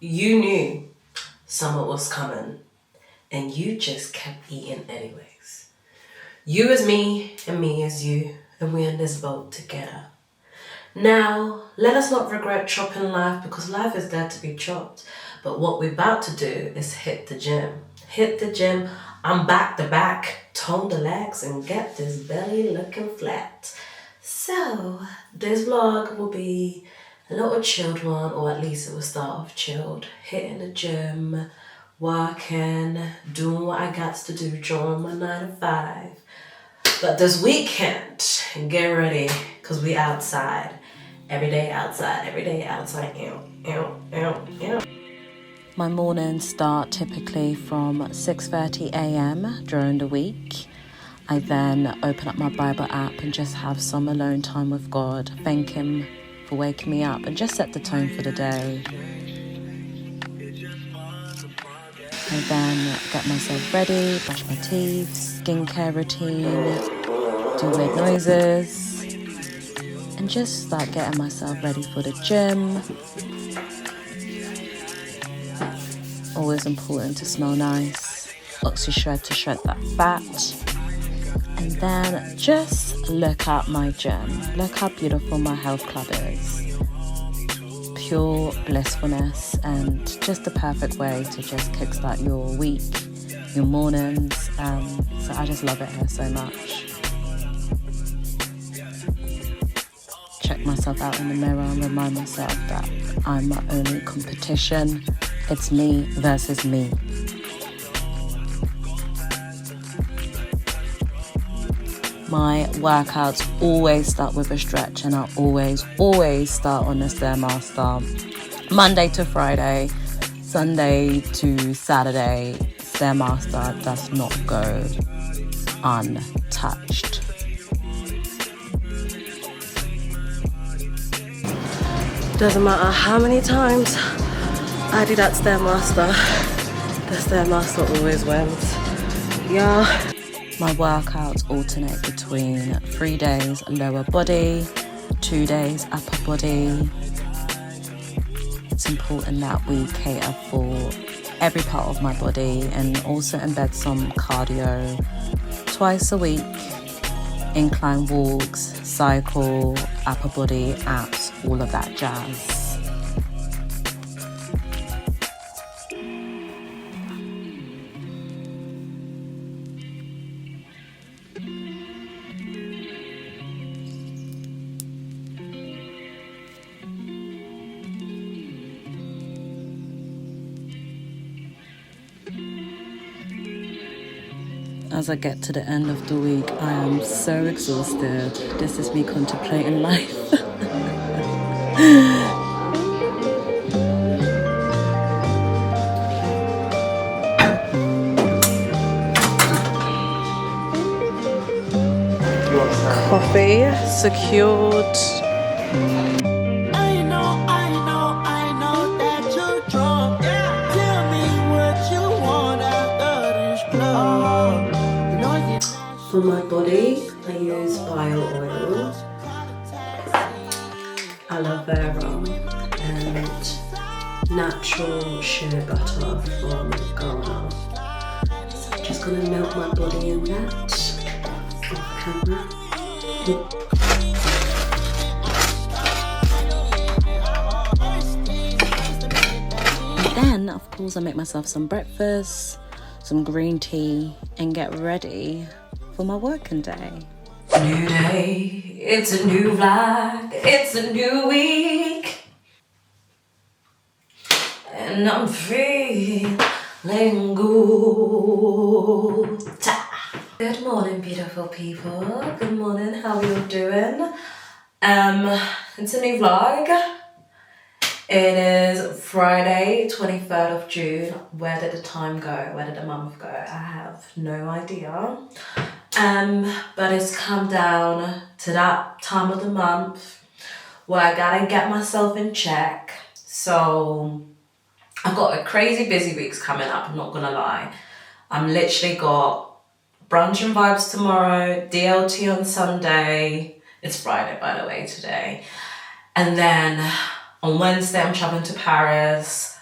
You knew summer was coming and you just kept eating anyways. You as me and me as you, and we're in this boat together. Now, let us not regret chopping life because life is there to be chopped. But what we're about to do is hit the gym. Hit the gym, I'm back to back, tone the legs and get this belly looking flat. So, this vlog will be a little chilled one, or at least it will start off chilled. Hitting the gym, working, doing what I got to do during my 9 to 5. But this weekend, get ready, because we outside. Every day outside, every day outside. My mornings start typically from 6:30 a.m. during the week. I then open up my Bible app and just have some alone time with God, thank Him for waking me up and just set the tone for the day. I then get myself ready, brush my teeth, skincare routine, do weird noises, and just start getting myself ready for the gym. Always important to smell nice, OxyShred to shred that fat. And then just look at my gym. Look how beautiful my health club is. Pure blissfulness and just the perfect way to just kickstart your week, your mornings. So I just love it here so much. Check myself out in the mirror and remind myself that I'm my only competition. It's me versus me. My workouts always start with a stretch, and I always start on the Stairmaster. Monday to Friday, Sunday to Saturday, Stairmaster does not go untouched. Doesn't matter how many times I do that Stairmaster, the Stairmaster always wins. Yeah. My workouts alternate between 3 days lower body, 2 days upper body. It's important that we cater for every part of my body and also embed some cardio twice a week, incline walks, cycle, upper body, abs, all of that jazz. As I get to the end of the week, I am so exhausted. This is me contemplating life. Coffee secured. For my body, I use bio oil, aloe vera, and natural shea butter from Ghana. So I'm just gonna melt my body in that off camera. And then, of course, I make myself some breakfast, some green tea, and get ready for my working day. New day, it's a new vlog, it's a new week, and I'm feeling good. Good morning, beautiful people. Good morning, how are you doing? It's a new vlog. It is Friday, 23rd of June. Where did the time go? Where did the month go? I have no idea. But it's come down to that time of the month where I gotta get myself in check. So I've got a crazy busy weeks coming up, I'm not gonna lie. I'm literally got brunch and vibes tomorrow, DLT on Sunday. It's Friday, by the way, today. And then on Wednesday, I'm traveling to Paris.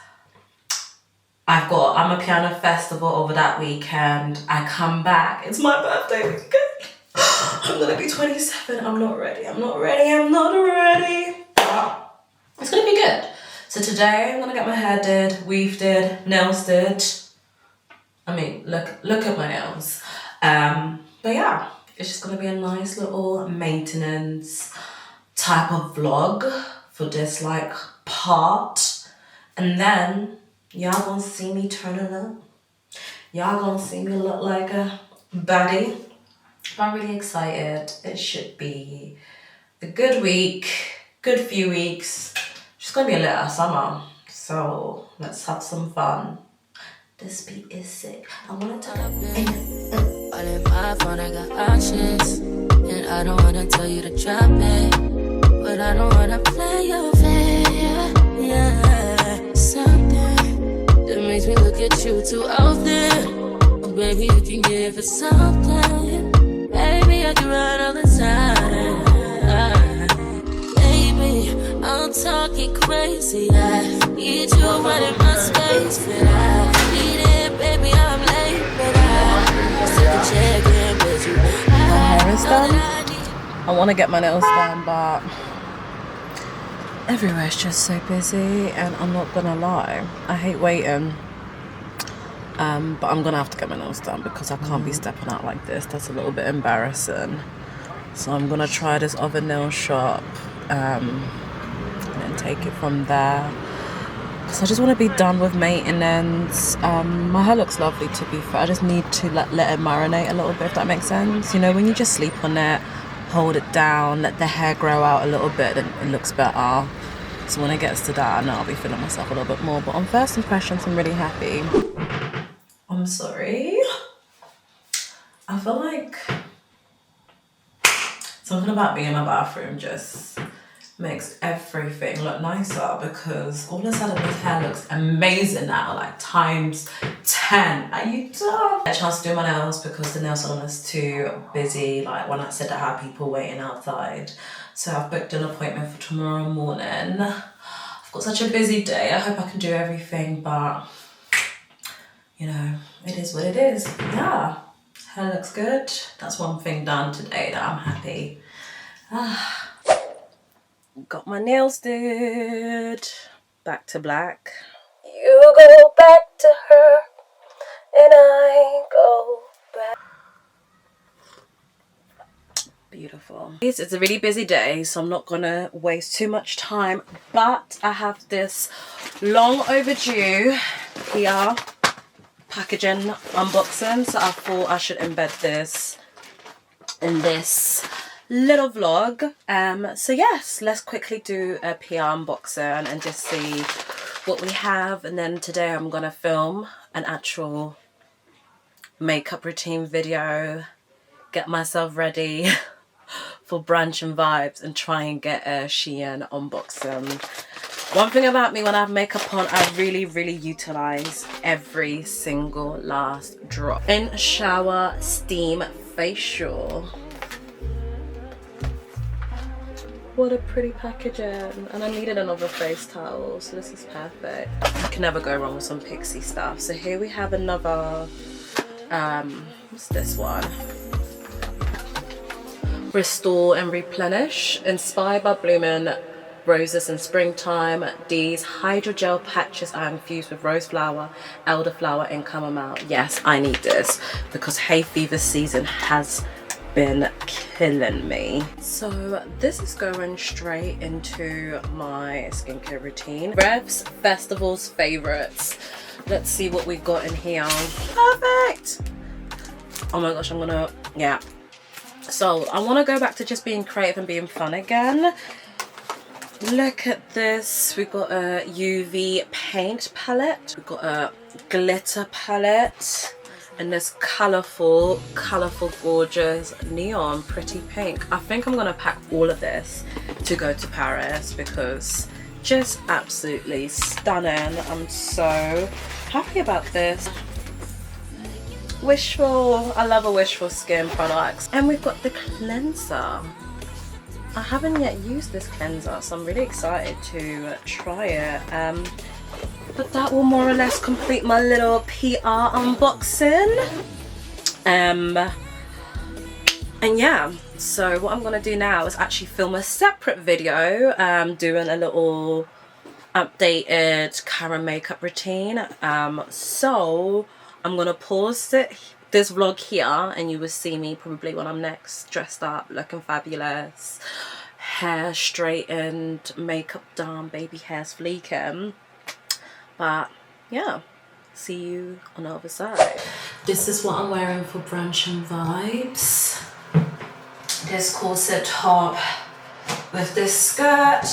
I'm a piano festival over that weekend. I come back. It's my birthday weekend. I'm gonna be 27. I'm not ready. I'm not ready. But it's gonna be good. So today I'm gonna get my hair did, weave did, nails did. I mean, look at my nails. But yeah, it's just gonna be a nice little maintenance type of vlog for this like part. And then y'all gonna see me turning up. Y'all gonna see me look like a baddie. I'm really excited. It should be a good week, good few weeks. It's gonna be a little summer, so let's have some fun. This beat is sick. I wanna turn up. All in my phone, I got options, and I don't wanna tell you to drop it, but I don't wanna play your fair. Yeah, something that makes me look at you too often. Oh, baby, you can give it something. Baby, I can run all the time. Baby, I'm talking crazy. I need you running my space, but I need it, baby. I'm late, but I still check in with you. My hair is done. I want to get my nails done, but everywhere's just so busy, and I'm not gonna lie, I hate waiting. But I'm gonna have to get my nails done because I can't be stepping out like this. That's a little bit embarrassing. So I'm gonna try this other nail shop and then take it from there. Because I just want to be done with maintenance. My hair looks lovely, to be fair. I just need to let it marinate a little bit, if that makes sense. You know, when you just sleep on it, hold it down, let the hair grow out a little bit, then it looks better. So when it gets to that, I know I'll be feeling myself a little bit more. But on first impressions, I'm really happy. I'm sorry. I feel like something about being in my bathroom just makes everything look nicer, because all of a sudden this hair looks amazing now, like times 10. Are you done? I had a chance to do my nails because the nail salon is too busy, like when I said I had people waiting outside. So I've booked an appointment for tomorrow morning. I've got such a busy day. I hope I can do everything, but you know, it is what it is. Yeah, hair looks good. That's one thing done today that I'm happy. Got my nails did. Back to black. You go back to her, and I go back. Beautiful. It's a really busy day, so I'm not gonna waste too much time, but I have this long overdue PR packaging unboxing, so I thought I should embed this in this little vlog. So yes, let's quickly do a PR unboxing and just see what we have. And then today I'm gonna film an actual makeup routine video, get myself ready for brunch and vibes, and try and get a Shein unboxing. One thing about me, when I have makeup on, I really utilize every single last drop. In shower steam facial. What a pretty packaging. And I needed another face towel, so this is perfect. You can never go wrong with some Pixie stuff. So here we have another, what's this one? Restore and Replenish, inspired by blooming roses in springtime. These hydrogel patches are infused with rose flower, elderflower, and chamomile. Yes, I need this because hay fever season has been killing me. So this is going straight into my skincare routine. Revs, festivals, favorites. Let's see what we got in here. Perfect. Oh my gosh, yeah. So I want to go back to just being creative and being fun again. Look at this. We've got a UV paint palette. We've got a glitter palette. And this colourful, gorgeous neon pretty pink. I think I'm going to pack all of this to go to Paris because just absolutely stunning. I'm so happy about this. Wishful. I love a Wishful Skin products. And we've got the cleanser. I haven't yet used this cleanser, so I'm really excited to try it. But that will more or less complete my little PR unboxing. And yeah, so what I'm gonna do now is actually film a separate video, doing a little updated camera makeup routine. So I'm gonna pause this vlog here, and you will see me probably when I'm next dressed up, looking fabulous, hair straightened, makeup done, baby hair's fleeking. But yeah, see you on the other side. This is what I'm wearing for brunch and vibes. This corset top with this skirt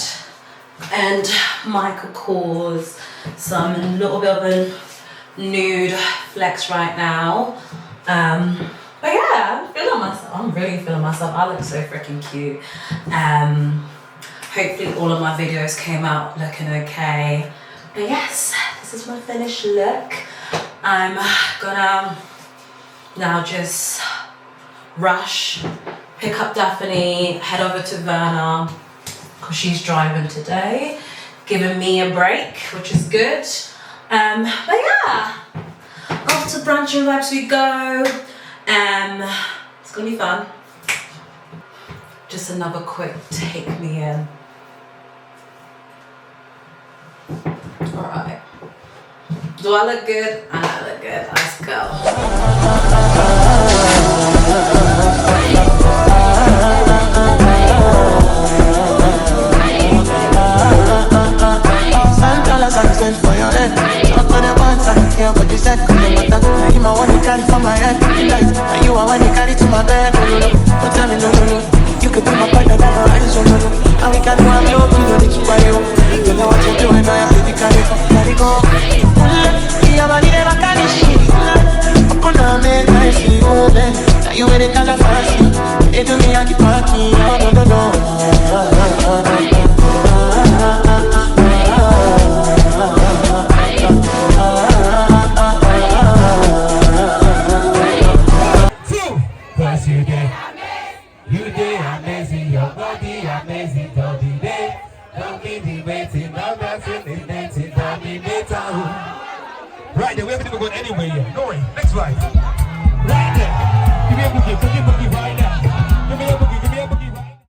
and Michael Kors. So I'm in a little bit of a nude flex right now. But yeah, I'm feeling myself. I'm really feeling myself. I look so freaking cute. Hopefully all of my videos came out looking okay. But yes, this is my finished look. I'm gonna now just rush, pick up Daphne, head over to Verna, because she's driving today, giving me a break, which is good. But yeah, off to brunch and vibes we go. It's gonna be fun. Just another quick take me in. Alright. Do I look good? I look good. Let's go. For your head, talk on your pants, I don't care what you said. You my one you carry from my head, and you are one you carry to my bed. Don't tell me no. You could be my partner, never mind, so no. And we can do a little bit of it by you. You know what you're doing, I have to carry go. Yeah, but you never carry shit. I'm gonna make my feel open. Now you ain't kind of fancy. They do me at the party, no. You did amazing, your body amazing, don't be there. Don't be debating, no dancing, dancing, dominator. Right there, we haven't even gone anywhere yet. No way, next slide. Right there. Give me a boogie right now.